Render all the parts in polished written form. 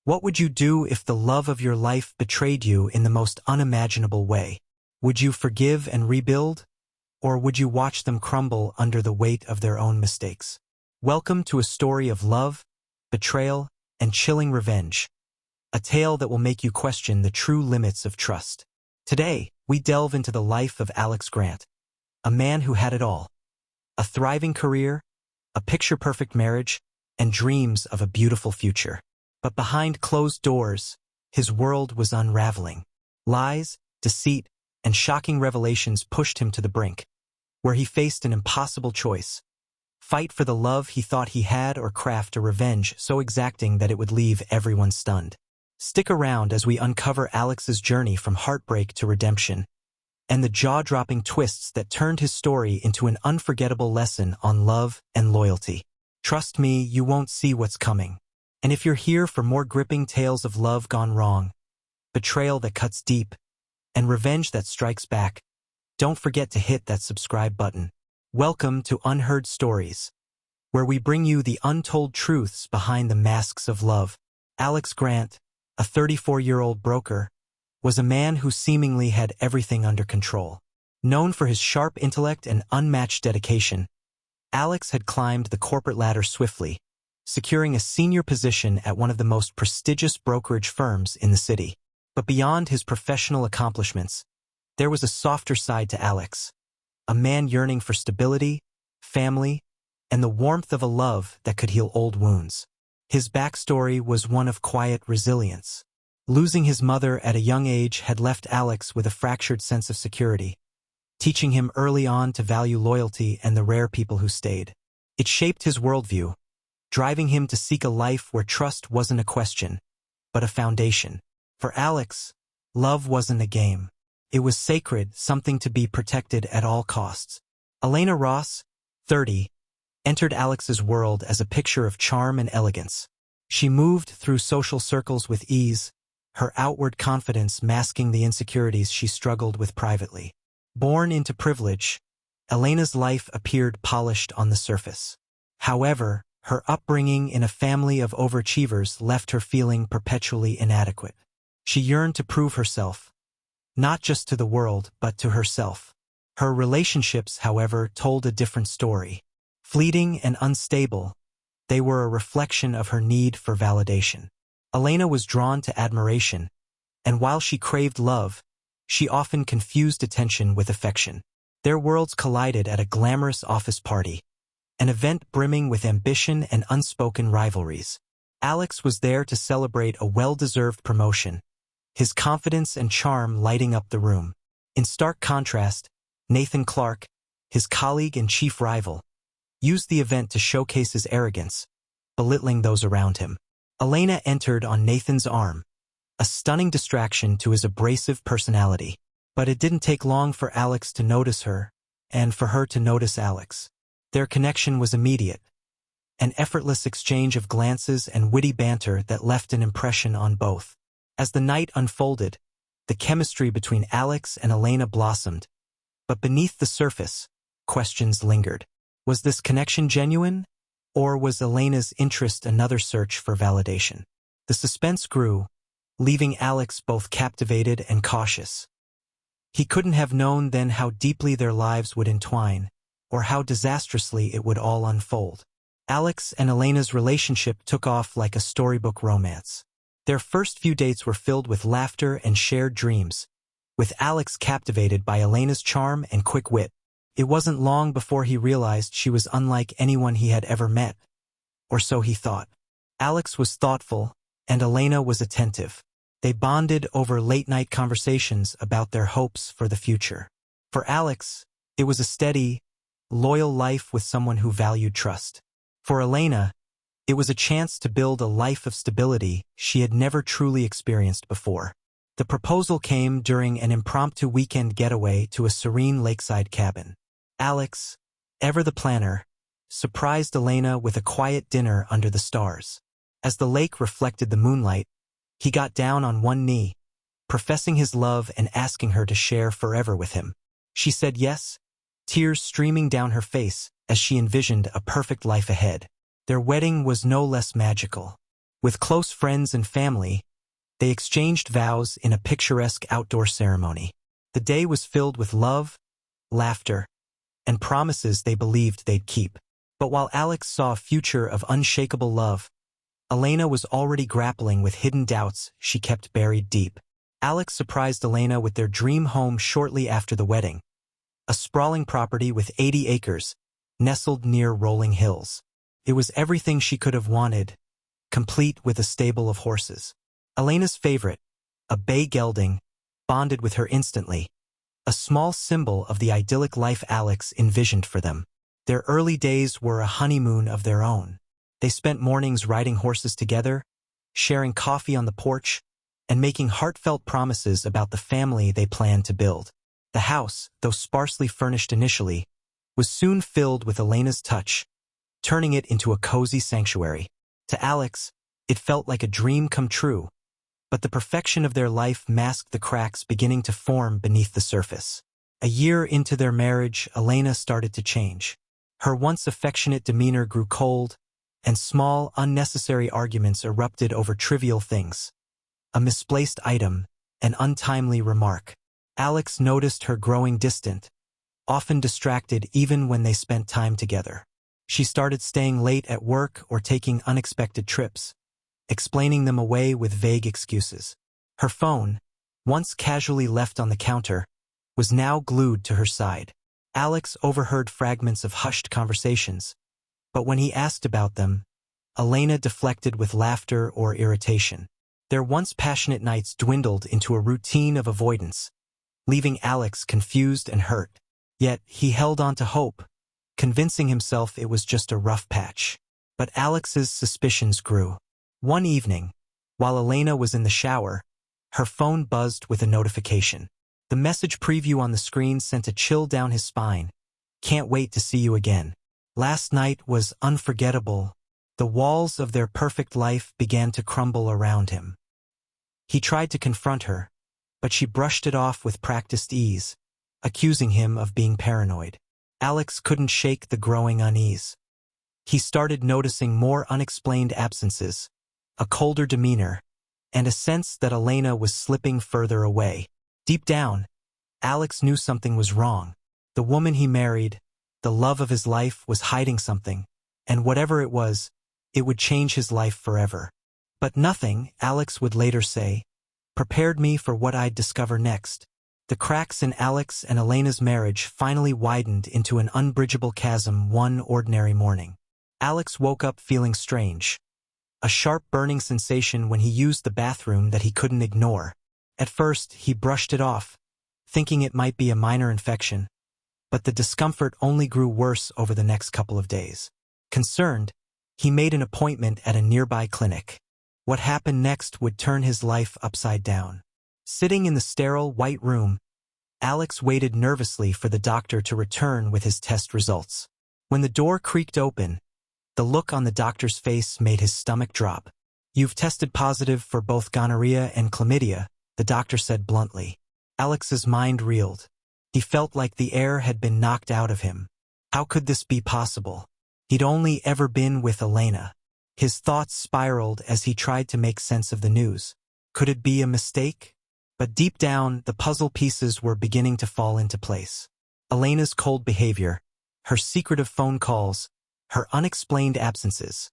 What would you do if the love of your life betrayed you in the most unimaginable way? Would you forgive and rebuild? Or would you watch them crumble under the weight of their own mistakes? Welcome to a story of love, betrayal, and chilling revenge. A tale that will make you question the true limits of trust. Today, we delve into the life of Alex Grant, a man who had it all. A thriving career, a picture-perfect marriage, and dreams of a beautiful future. But behind closed doors, his world was unraveling. Lies, deceit, and shocking revelations pushed him to the brink, where he faced an impossible choice. Fight for the love he thought he had or craft a revenge so exacting that it would leave everyone stunned. Stick around as we uncover Alex's journey from heartbreak to redemption, and the jaw-dropping twists that turned his story into an unforgettable lesson on love and loyalty. Trust me, you won't see what's coming. And if you're here for more gripping tales of love gone wrong, betrayal that cuts deep, and revenge that strikes back, don't forget to hit that subscribe button. Welcome to Unheard Stories, where we bring you the untold truths behind the masks of love. Alex Grant, a 34-year-old broker, was a man who seemingly had everything under control. Known for his sharp intellect and unmatched dedication, Alex had climbed the corporate ladder swiftly, securing a senior position at one of the most prestigious brokerage firms in the city. But beyond his professional accomplishments, there was a softer side to Alex, a man yearning for stability, family, and the warmth of a love that could heal old wounds. His backstory was one of quiet resilience. Losing his mother at a young age had left Alex with a fractured sense of security, teaching him early on to value loyalty and the rare people who stayed. It shaped his worldview, driving him to seek a life where trust wasn't a question, but a foundation. For Alex, love wasn't a game. It was sacred, something to be protected at all costs. Elena Ross, 30, entered Alex's world as a picture of charm and elegance. She moved through social circles with ease, her outward confidence masking the insecurities she struggled with privately. Born into privilege, Elena's life appeared polished on the surface. However, her upbringing in a family of overachievers left her feeling perpetually inadequate. She yearned to prove herself, not just to the world, but to herself. Her relationships, however, told a different story. Fleeting and unstable, they were a reflection of her need for validation. Elena was drawn to admiration, and while she craved love, she often confused attention with affection. Their worlds collided at a glamorous office party, an event brimming with ambition and unspoken rivalries. Alex was there to celebrate a well-deserved promotion, his confidence and charm lighting up the room. In stark contrast, Nathan Clark, his colleague and chief rival, used the event to showcase his arrogance, belittling those around him. Elena entered on Nathan's arm, a stunning distraction to his abrasive personality. But it didn't take long for Alex to notice her, and for her to notice Alex. Their connection was immediate, an effortless exchange of glances and witty banter that left an impression on both. As the night unfolded, the chemistry between Alex and Elena blossomed, but beneath the surface, questions lingered. Was this connection genuine, or was Elena's interest another search for validation? The suspense grew, leaving Alex both captivated and cautious. He couldn't have known then how deeply their lives would entwine, or how disastrously it would all unfold. Alex and Elena's relationship took off like a storybook romance. Their first few dates were filled with laughter and shared dreams, with Alex captivated by Elena's charm and quick wit. It wasn't long before he realized she was unlike anyone he had ever met, or so he thought. Alex was thoughtful, and Elena was attentive. They bonded over late-night conversations about their hopes for the future. For Alex, it was a steady, loyal life with someone who valued trust. For Elena, it was a chance to build a life of stability she had never truly experienced before. The proposal came during an impromptu weekend getaway to a serene lakeside cabin. Alex, ever the planner, surprised Elena with a quiet dinner under the stars. As the lake reflected the moonlight, he got down on one knee, professing his love and asking her to share forever with him. She said yes, tears streaming down her face as she envisioned a perfect life ahead. Their wedding was no less magical. With close friends and family, they exchanged vows in a picturesque outdoor ceremony. The day was filled with love, laughter, and promises they believed they'd keep. But while Alex saw a future of unshakable love, Elena was already grappling with hidden doubts she kept buried deep. Alex surprised Elena with their dream home shortly after the wedding, a sprawling property with 80 acres, nestled near rolling hills. It was everything she could have wanted, complete with a stable of horses. Elena's favorite, a bay gelding, bonded with her instantly, a small symbol of the idyllic life Alex envisioned for them. Their early days were a honeymoon of their own. They spent mornings riding horses together, sharing coffee on the porch, and making heartfelt promises about the family they planned to build. The house, though sparsely furnished initially, was soon filled with Elena's touch, turning it into a cozy sanctuary. To Alex, it felt like a dream come true, but the perfection of their life masked the cracks beginning to form beneath the surface. A year into their marriage, Elena started to change. Her once affectionate demeanor grew cold, and small, unnecessary arguments erupted over trivial things. A misplaced item, an untimely remark. Alex noticed her growing distant, often distracted even when they spent time together. She started staying late at work or taking unexpected trips, explaining them away with vague excuses. Her phone, once casually left on the counter, was now glued to her side. Alex overheard fragments of hushed conversations, but when he asked about them, Elena deflected with laughter or irritation. Their once passionate nights dwindled into a routine of avoidance, leaving Alex confused and hurt. Yet he held on to hope, convincing himself it was just a rough patch. But Alex's suspicions grew. One evening, while Elena was in the shower, her phone buzzed with a notification. The message preview on the screen sent a chill down his spine. "Can't wait to see you again." Last night was unforgettable. The walls of their perfect life began to crumble around him. He tried to confront her, but she brushed it off with practiced ease, accusing him of being paranoid. Alex couldn't shake the growing unease. He started noticing more unexplained absences, a colder demeanor, and a sense that Elena was slipping further away. Deep down, Alex knew something was wrong. The woman he married, the love of his life, was hiding something, and whatever it was, it would change his life forever. But nothing, Alex would later say, prepared me for what I'd discover next. The cracks in Alex and Elena's marriage finally widened into an unbridgeable chasm one ordinary morning. Alex woke up feeling strange, a sharp burning sensation when he used the bathroom that he couldn't ignore. At first, he brushed it off, thinking it might be a minor infection, but the discomfort only grew worse over the next couple of days. Concerned, he made an appointment at a nearby clinic. What happened next would turn his life upside down. Sitting in the sterile, white room, Alex waited nervously for the doctor to return with his test results. When the door creaked open, the look on the doctor's face made his stomach drop. "You've tested positive for both gonorrhea and chlamydia," the doctor said bluntly. Alex's mind reeled. He felt like the air had been knocked out of him. How could this be possible? He'd only ever been with Elena. His thoughts spiraled as he tried to make sense of the news. Could it be a mistake? But deep down, the puzzle pieces were beginning to fall into place. Elena's cold behavior, her secretive phone calls, her unexplained absences.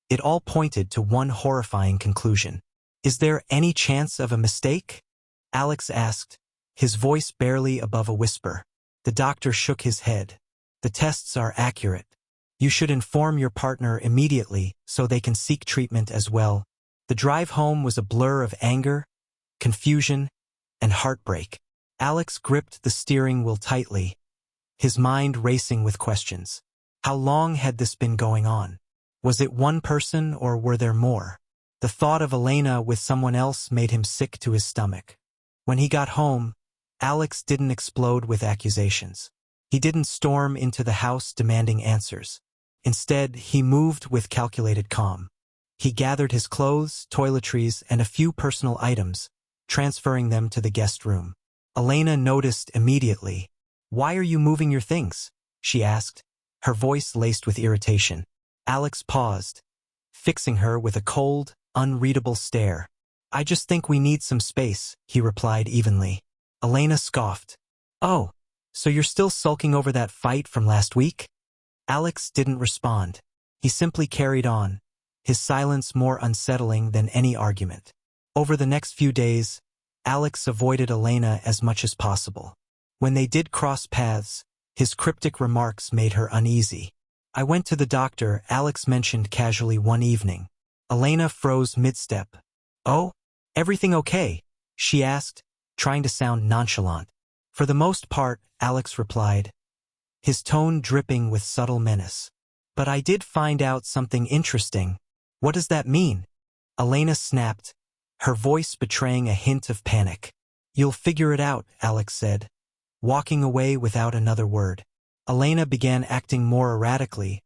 It all pointed to one horrifying conclusion. "Is there any chance of a mistake?" Alex asked, his voice barely above a whisper. The doctor shook his head. "The tests are accurate. You should inform your partner immediately so they can seek treatment as well." The drive home was a blur of anger, confusion, and heartbreak. Alex gripped the steering wheel tightly, his mind racing with questions. How long had this been going on? Was it one person or were there more? The thought of Elena with someone else made him sick to his stomach. When he got home, Alex didn't explode with accusations. He didn't storm into the house demanding answers. Instead, he moved with calculated calm. He gathered his clothes, toiletries, and a few personal items, transferring them to the guest room. Elena noticed immediately. "Why are you moving your things?" she asked, her voice laced with irritation. Alex paused, fixing her with a cold, unreadable stare. "I just think we need some space," he replied evenly. Elena scoffed. "Oh, so you're still sulking over that fight from last week?" Alex didn't respond. He simply carried on, his silence more unsettling than any argument. Over the next few days, Alex avoided Elena as much as possible. When they did cross paths, his cryptic remarks made her uneasy. "I went to the doctor," Alex mentioned casually one evening. Elena froze mid-step. "Oh? Everything okay?" she asked, trying to sound nonchalant. "For the most part," Alex replied, his tone dripping with subtle menace. "But I did find out something interesting." "What does that mean?" Elena snapped, her voice betraying a hint of panic. "You'll figure it out," Alex said, walking away without another word. Elena began acting more erratically,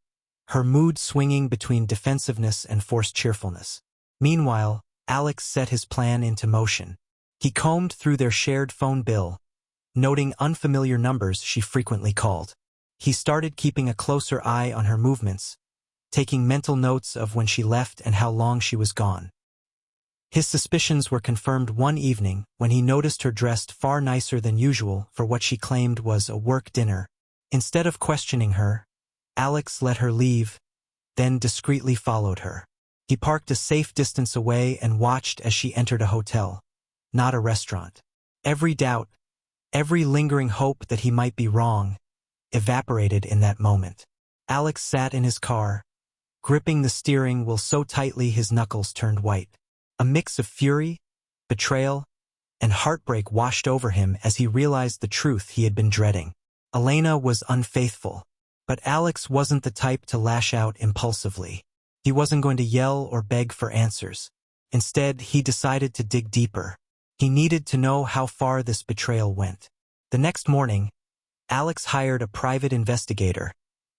her mood swinging between defensiveness and forced cheerfulness. Meanwhile, Alex set his plan into motion. He combed through their shared phone bill, noting unfamiliar numbers she frequently called. He started keeping a closer eye on her movements, taking mental notes of when she left and how long she was gone. His suspicions were confirmed one evening when he noticed her dressed far nicer than usual for what she claimed was a work dinner. Instead of questioning her, Alex let her leave, then discreetly followed her. He parked a safe distance away and watched as she entered a hotel, not a restaurant. Every doubt, every lingering hope that he might be wrong, evaporated in that moment. Alex sat in his car, gripping the steering wheel so tightly his knuckles turned white. A mix of fury, betrayal, and heartbreak washed over him as he realized the truth he had been dreading. Elena was unfaithful, but Alex wasn't the type to lash out impulsively. He wasn't going to yell or beg for answers. Instead, he decided to dig deeper. He needed to know how far this betrayal went. The next morning, Alex hired a private investigator,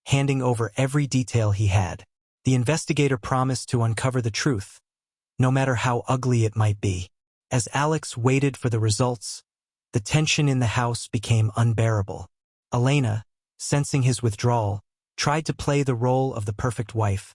handing over every detail he had. The investigator promised to uncover the truth, no matter how ugly it might be. As Alex waited for the results, the tension in the house became unbearable. Elena, sensing his withdrawal, tried to play the role of the perfect wife,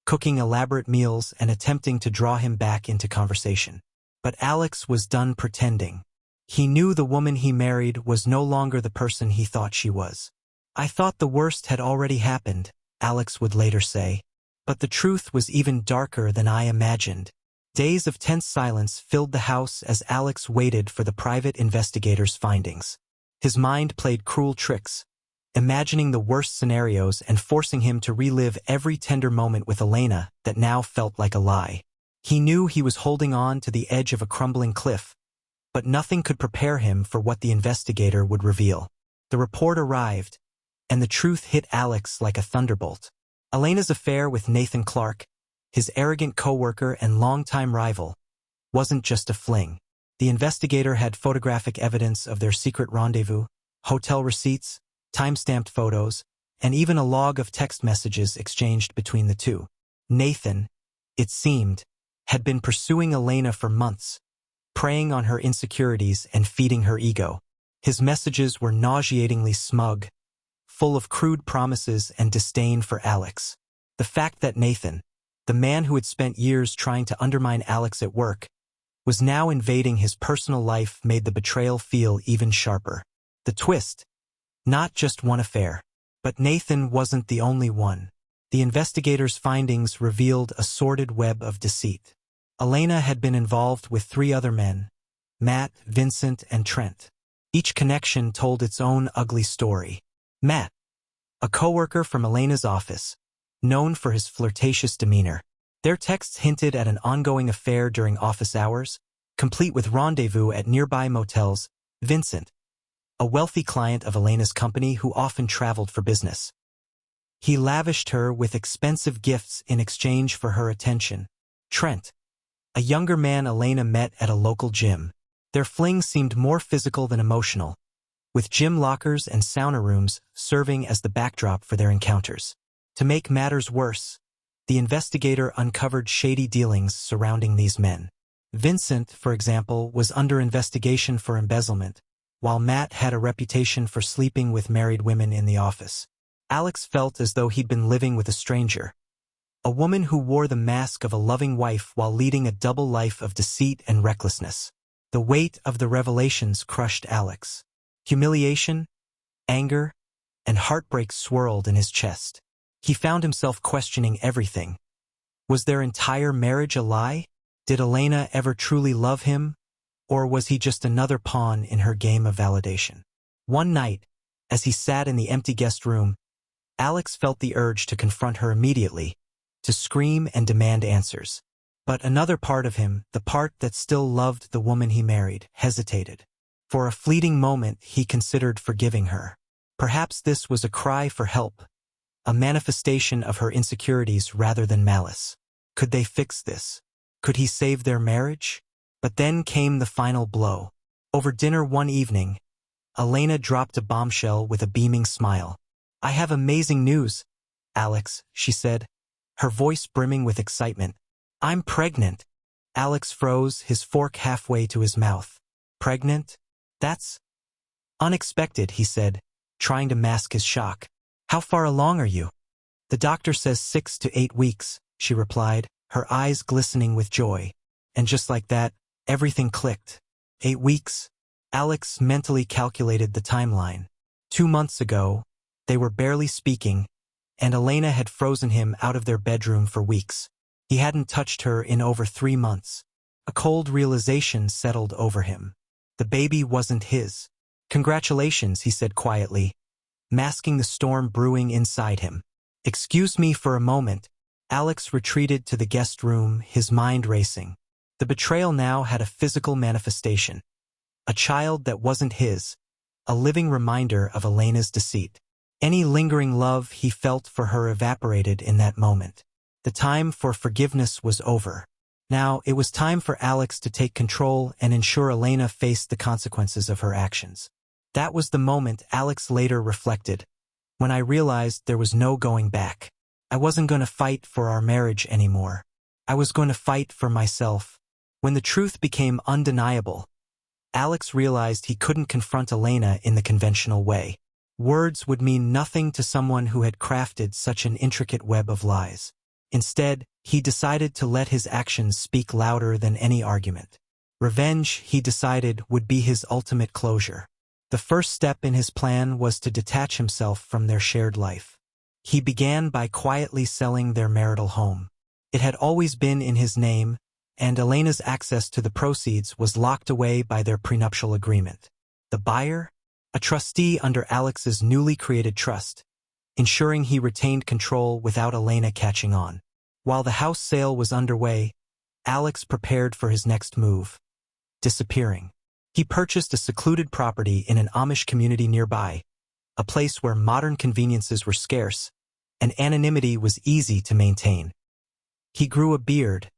cooking elaborate meals and attempting to draw him back into conversation. But Alex was done pretending. He knew the woman he married was no longer the person he thought she was. "I thought the worst had already happened," Alex would later say. "But the truth was even darker than I imagined." Days of tense silence filled the house as Alex waited for the private investigator's findings. His mind played cruel tricks, imagining the worst scenarios and forcing him to relive every tender moment with Elena that now felt like a lie. He knew he was holding on to the edge of a crumbling cliff, but nothing could prepare him for what the investigator would reveal. The report arrived, and the truth hit Alex like a thunderbolt. Elena's affair with Nathan Clark, his arrogant coworker and longtime rival, wasn't just a fling. The investigator had photographic evidence of their secret rendezvous, hotel receipts, time-stamped photos, and even a log of text messages exchanged between the two. Nathan, it seemed, had been pursuing Elena for months, preying on her insecurities and feeding her ego. His messages were nauseatingly smug, full of crude promises and disdain for Alex. The fact that Nathan, the man who had spent years trying to undermine Alex at work, was now invading his personal life made the betrayal feel even sharper. The twist: not just one affair. But Nathan wasn't the only one. The investigator's findings revealed a sordid web of deceit. Elena had been involved with 3 other men: Matt, Vincent, and Trent. Each connection told its own ugly story. Matt, a coworker from Elena's office, known for his flirtatious demeanor. Their texts hinted at an ongoing affair during office hours, complete with rendezvous at nearby motels. Vincent, a wealthy client of Elena's company who often traveled for business. He lavished her with expensive gifts in exchange for her attention. Trent, a younger man Elena met at a local gym. Their fling seemed more physical than emotional, with gym lockers and sauna rooms serving as the backdrop for their encounters. To make matters worse, the investigator uncovered shady dealings surrounding these men. Vincent, for example, was under investigation for embezzlement, while Matt had a reputation for sleeping with married women in the office. Alex felt as though he'd been living with a stranger, A woman who wore the mask of a loving wife while leading a double life of deceit and recklessness. The weight of the revelations crushed Alex. Humiliation, anger, and heartbreak swirled in his chest. He found himself questioning everything. Was their entire marriage a lie? Did Elena ever truly love him? Or was he just another pawn in her game of validation? One night, as he sat in the empty guest room, Alex felt the urge to confront her immediately, to scream and demand answers. But another part of him, the part that still loved the woman he married, hesitated. For a fleeting moment, he considered forgiving her. Perhaps this was a cry for help, a manifestation of her insecurities rather than malice. Could they fix this? Could he save their marriage? But then came the final blow. Over dinner one evening, Elena dropped a bombshell with a beaming smile. "I have amazing news, Alex," she said, her voice brimming with excitement. "I'm pregnant." Alex froze, his fork halfway to his mouth. "Pregnant? That's unexpected," he said, trying to mask his shock. "How far along are you?" "The doctor says 6 to 8 weeks, she replied, her eyes glistening with joy. And just like that, everything clicked. 8 weeks? Alex mentally calculated the timeline. 2 months ago, they were barely speaking, and Elena had frozen him out of their bedroom for weeks. He hadn't touched her in over 3 months. A cold realization settled over him. The baby wasn't his. "Congratulations," he said quietly, masking the storm brewing inside him. "Excuse me for a moment." Alex retreated to the guest room, his mind racing. The betrayal now had a physical manifestation. A child that wasn't his, a living reminder of Elena's deceit. Any lingering love he felt for her evaporated in that moment. The time for forgiveness was over. Now it was time for Alex to take control and ensure Elena faced the consequences of her actions. That was the moment, Alex later reflected, when I realized there was no going back. I wasn't going to fight for our marriage anymore. I was going to fight for myself. When the truth became undeniable, Alex realized he couldn't confront Elena in the conventional way. Words would mean nothing to someone who had crafted such an intricate web of lies. Instead, he decided to let his actions speak louder than any argument. Revenge, he decided, would be his ultimate closure. The first step in his plan was to detach himself from their shared life. He began by quietly selling their marital home. It had always been in his name, and Elena's access to the proceeds was locked away by their prenuptial agreement. The buyer? A trustee under Alex's newly created trust, ensuring he retained control without Elena catching on. While the house sale was underway, Alex prepared for his next move: disappearing. He purchased a secluded property in an Amish community nearby, a place where modern conveniences were scarce, and anonymity was easy to maintain. He grew a beard,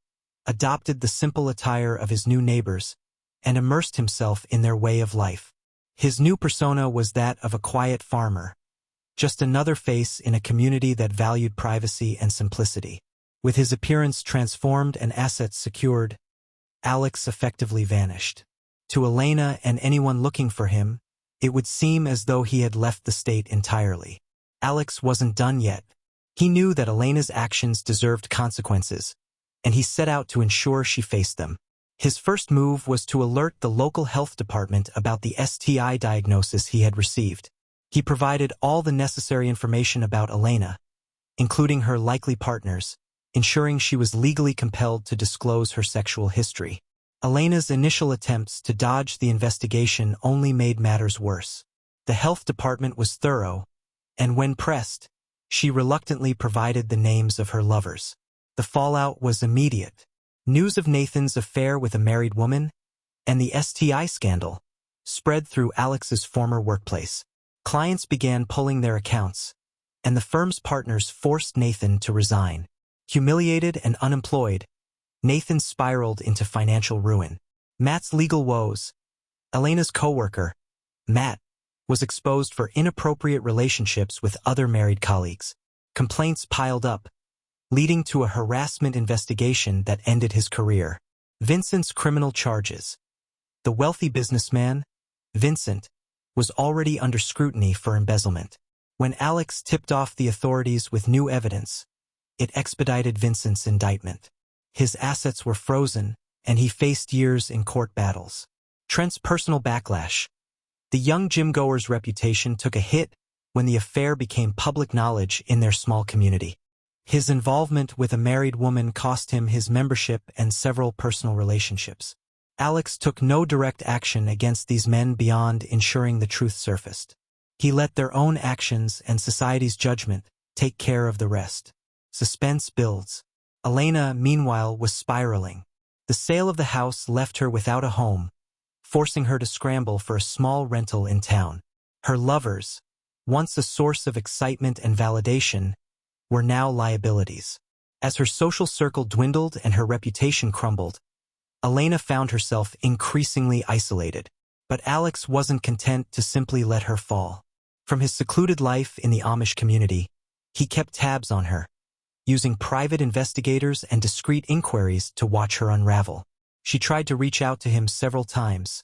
adopted the simple attire of his new neighbors, and immersed himself in their way of life. His new persona was that of a quiet farmer, just another face in a community that valued privacy and simplicity. With his appearance transformed and assets secured, Alex effectively vanished. To Elena and anyone looking for him, it would seem as though he had left the state entirely. Alex wasn't done yet. He knew that Elena's actions deserved consequences, and he set out to ensure she faced them. His first move was to alert the local health department about the STI diagnosis he had received. He provided all the necessary information about Elena, including her likely partners, ensuring she was legally compelled to disclose her sexual history. Elena's initial attempts to dodge the investigation only made matters worse. The health department was thorough, and when pressed, she reluctantly provided the names of her lovers. The fallout was immediate. News of Nathan's affair with a married woman and the STI scandal spread through Alex's former workplace. Clients began pulling their accounts, and the firm's partners forced Nathan to resign. Humiliated and unemployed, Nathan spiraled into financial ruin. Matt's legal woes. Elena's coworker, Matt, was exposed for inappropriate relationships with other married colleagues. Complaints piled up, leading to a harassment investigation that ended his career. Vincent's criminal charges. The wealthy businessman, Vincent, was already under scrutiny for embezzlement. When Alex tipped off the authorities with new evidence, It expedited Vincent's indictment. His assets were frozen, and he faced years in court battles. Trent's personal backlash. The young gym-goer's reputation took a hit when the affair became public knowledge in their small community. His involvement with a married woman cost him his membership and several personal relationships. Alex took no direct action against these men beyond ensuring the truth surfaced. He let their own actions and society's judgment take care of the rest. Suspense builds. Elena, meanwhile, was spiraling. The sale of the house left her without a home, forcing her to scramble for a small rental in town. Her lovers, once a source of excitement and validation, were now liabilities. As her social circle dwindled and her reputation crumbled, Elena found herself increasingly isolated. But Alex wasn't content to simply let her fall. From his secluded life in the Amish community, he kept tabs on her, using private investigators and discreet inquiries to watch her unravel. She tried to reach out to him several times,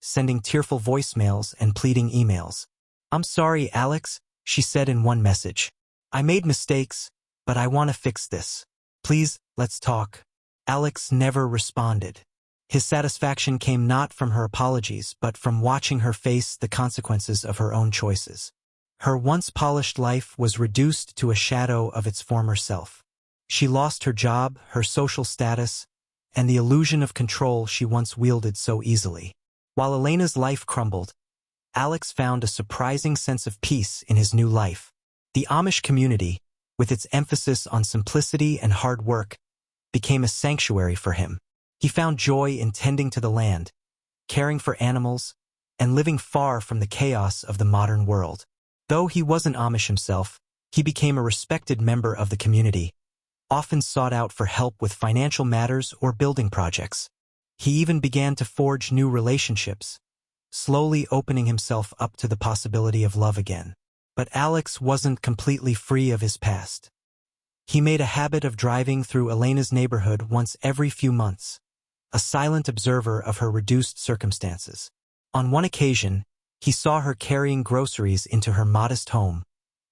sending tearful voicemails and pleading emails. "I'm sorry, Alex," she said in one message. "I made mistakes, but I want to fix this. Please, let's talk." Alex never responded. His satisfaction came not from her apologies, but from watching her face the consequences of her own choices. Her once polished life was reduced to a shadow of its former self. She lost her job, her social status, and the illusion of control she once wielded so easily. While Elena's life crumbled, Alex found a surprising sense of peace in his new life. The Amish community, with its emphasis on simplicity and hard work, became a sanctuary for him. He found joy in tending to the land, caring for animals, and living far from the chaos of the modern world. Though he wasn't Amish himself, he became a respected member of the community, often sought out for help with financial matters or building projects. He even began to forge new relationships, slowly opening himself up to the possibility of love again. But Alex wasn't completely free of his past. He made a habit of driving through Elena's neighborhood once every few months, a silent observer of her reduced circumstances. On one occasion, he saw her carrying groceries into her modest home,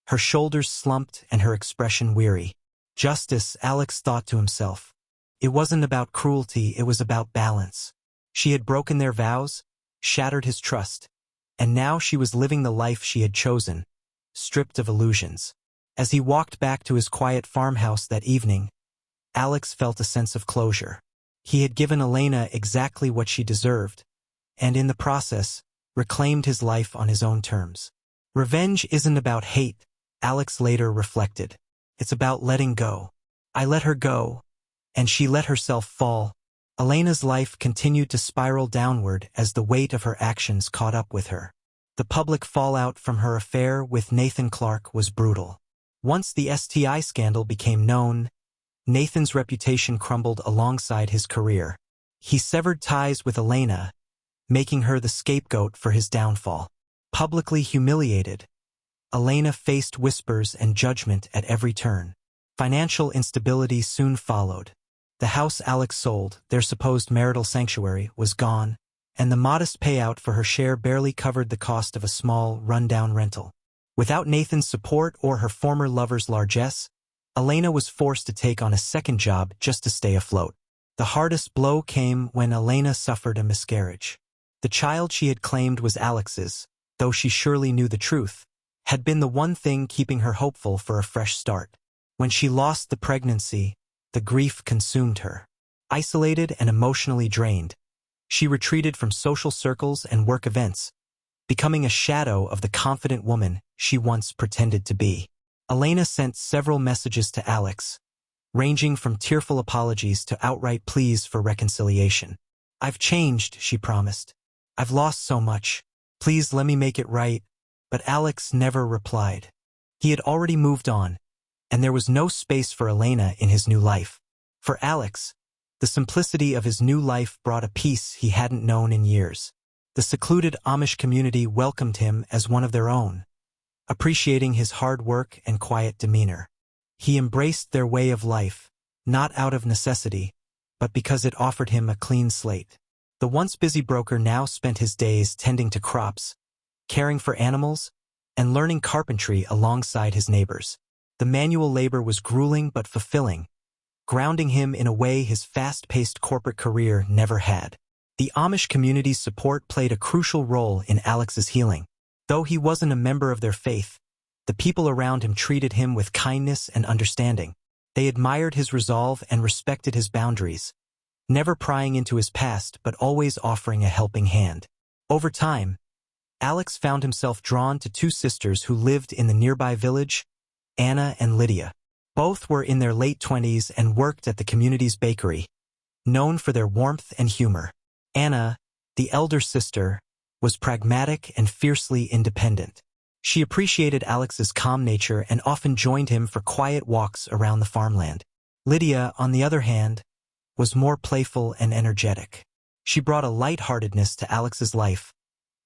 her shoulders slumped and her expression weary. Justice, Alex thought to himself. It wasn't about cruelty, it was about balance. She had broken their vows, shattered his trust, and now she was living the life she had chosen, stripped of illusions. As he walked back to his quiet farmhouse that evening, Alex felt a sense of closure. He had given Elena exactly what she deserved, and in the process, reclaimed his life on his own terms. Revenge isn't about hate, Alex later reflected. It's about letting go. I let her go, and she let herself fall. Elena's life continued to spiral downward as the weight of her actions caught up with her. The public fallout from her affair with Nathan Clark was brutal. Once the STI scandal became known, Nathan's reputation crumbled alongside his career. He severed ties with Elena, making her the scapegoat for his downfall. Publicly humiliated, Elena faced whispers and judgment at every turn. Financial instability soon followed. The house Alex sold, their supposed marital sanctuary, was gone, and the modest payout for her share barely covered the cost of a small, run-down rental. Without Nathan's support or her former lover's largesse, Elena was forced to take on a second job just to stay afloat. The hardest blow came when Elena suffered a miscarriage. The child she had claimed was Alex's, though she surely knew the truth, had been the one thing keeping her hopeful for a fresh start. When she lost the pregnancy, the grief consumed her. Isolated and emotionally drained, she retreated from social circles and work events, becoming a shadow of the confident woman she once pretended to be. Elena sent several messages to Alex, ranging from tearful apologies to outright pleas for reconciliation. "I've changed," she promised. "I've lost so much. Please let me make it right." But Alex never replied. He had already moved on, and there was no space for Elena in his new life. For Alex, the simplicity of his new life brought a peace he hadn't known in years. The secluded Amish community welcomed him as one of their own, appreciating his hard work and quiet demeanor. He embraced their way of life, not out of necessity, but because it offered him a clean slate. The once busy broker now spent his days tending to crops, caring for animals, and learning carpentry alongside his neighbors. The manual labor was grueling but fulfilling, grounding him in a way his fast-paced corporate career never had. The Amish community's support played a crucial role in Alex's healing. Though he wasn't a member of their faith, the people around him treated him with kindness and understanding. They admired his resolve and respected his boundaries, never prying into his past but always offering a helping hand. Over time, Alex found himself drawn to two sisters who lived in the nearby village, Anna and Lydia. Both were in their late 20s and worked at the community's bakery, known for their warmth and humor. Anna, the elder sister, was pragmatic and fiercely independent. She appreciated Alex's calm nature and often joined him for quiet walks around the farmland. Lydia, on the other hand, was more playful and energetic. She brought a lightheartedness to Alex's life,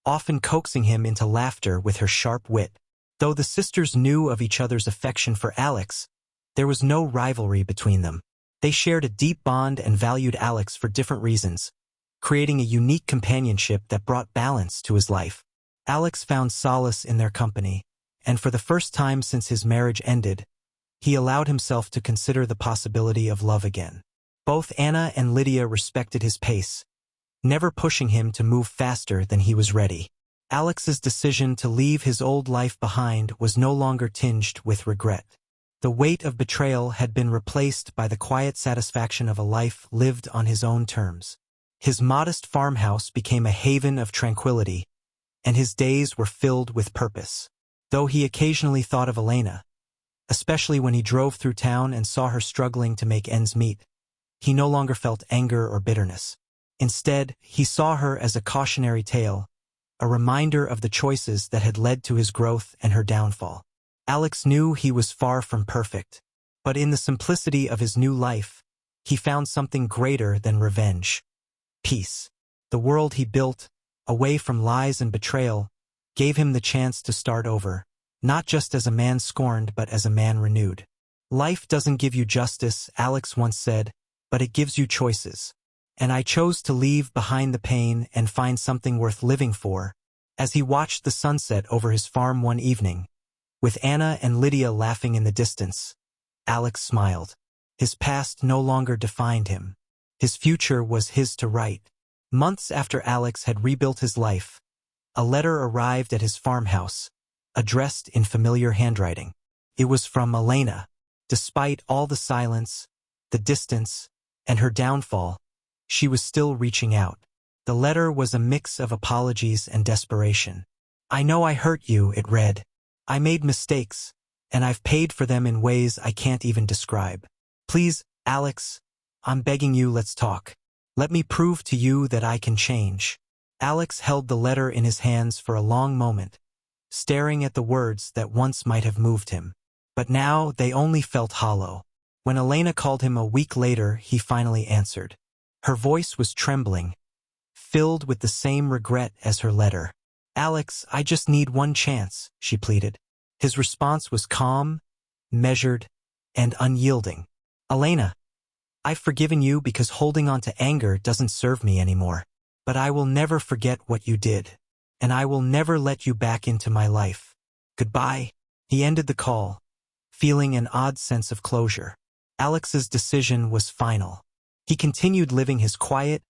often coaxing him into laughter with her sharp wit. Though the sisters knew of each other's affection for Alex, there was no rivalry between them. They shared a deep bond and valued Alex for different reasons, creating a unique companionship that brought balance to his life. Alex found solace in their company, and for the first time since his marriage ended, he allowed himself to consider the possibility of love again. Both Anna and Lydia respected his pace, never pushing him to move faster than he was ready. Alex's decision to leave his old life behind was no longer tinged with regret. The weight of betrayal had been replaced by the quiet satisfaction of a life lived on his own terms. His modest farmhouse became a haven of tranquility, and his days were filled with purpose. Though he occasionally thought of Elena, especially when he drove through town and saw her struggling to make ends meet, he no longer felt anger or bitterness. Instead, he saw her as a cautionary tale, a reminder of the choices that had led to his growth and her downfall. Alex knew he was far from perfect, but in the simplicity of his new life, he found something greater than revenge: peace. The world he built, away from lies and betrayal, gave him the chance to start over, not just as a man scorned but as a man renewed. Life doesn't give you justice, Alex once said, but it gives you choices. And I chose to leave behind the pain and find something worth living for. As he watched the sunset over his farm one evening, with Anna and Lydia laughing in the distance, Alex smiled. His past no longer defined him. His future was his to write. Months after Alex had rebuilt his life, a letter arrived at his farmhouse, addressed in familiar handwriting. It was from Elena. Despite all the silence, the distance, and her downfall, she was still reaching out. The letter was a mix of apologies and desperation. "I know I hurt you," it read. "I made mistakes, and I've paid for them in ways I can't even describe. Please, Alex, I'm begging you, let's talk. Let me prove to you that I can change." Alex held the letter in his hands for a long moment, staring at the words that once might have moved him. But now they only felt hollow. When Elena called him a week later, he finally answered. Her voice was trembling, filled with the same regret as her letter. "Alex, I just need one chance," she pleaded. His response was calm, measured, and unyielding. "Elena, I've forgiven you because holding on to anger doesn't serve me anymore. But I will never forget what you did, and I will never let you back into my life. Goodbye." He ended the call, feeling an odd sense of closure. Alex's decision was final. He continued living his quiet,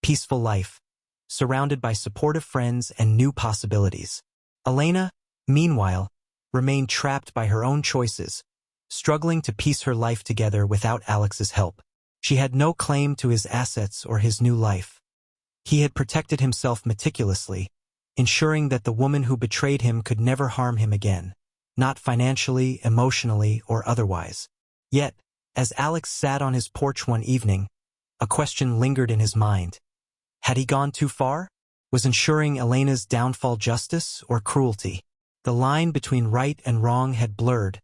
peaceful life, surrounded by supportive friends and new possibilities. Elena, meanwhile, remained trapped by her own choices, struggling to piece her life together without Alex's help. She had no claim to his assets or his new life. He had protected himself meticulously, ensuring that the woman who betrayed him could never harm him again, not financially, emotionally, or otherwise. Yet, as Alex sat on his porch one evening, a question lingered in his mind. Had he gone too far? Was ensuring Elena's downfall justice or cruelty? The line between right and wrong had blurred,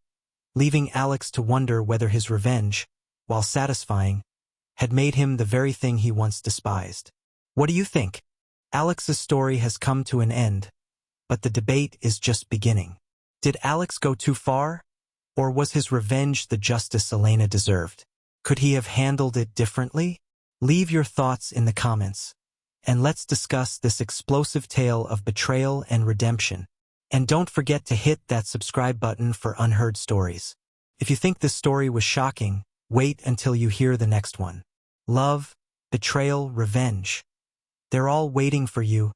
leaving Alex to wonder whether his revenge, while satisfying, had made him the very thing he once despised. What do you think? Alex's story has come to an end, but the debate is just beginning. Did Alex go too far? Or was his revenge the justice Elena deserved? Could he have handled it differently? Leave your thoughts in the comments, and let's discuss this explosive tale of betrayal and redemption. And don't forget to hit that subscribe button for Unheard Stories. If you think this story was shocking, wait until you hear the next one. Love, betrayal, revenge. They're all waiting for you,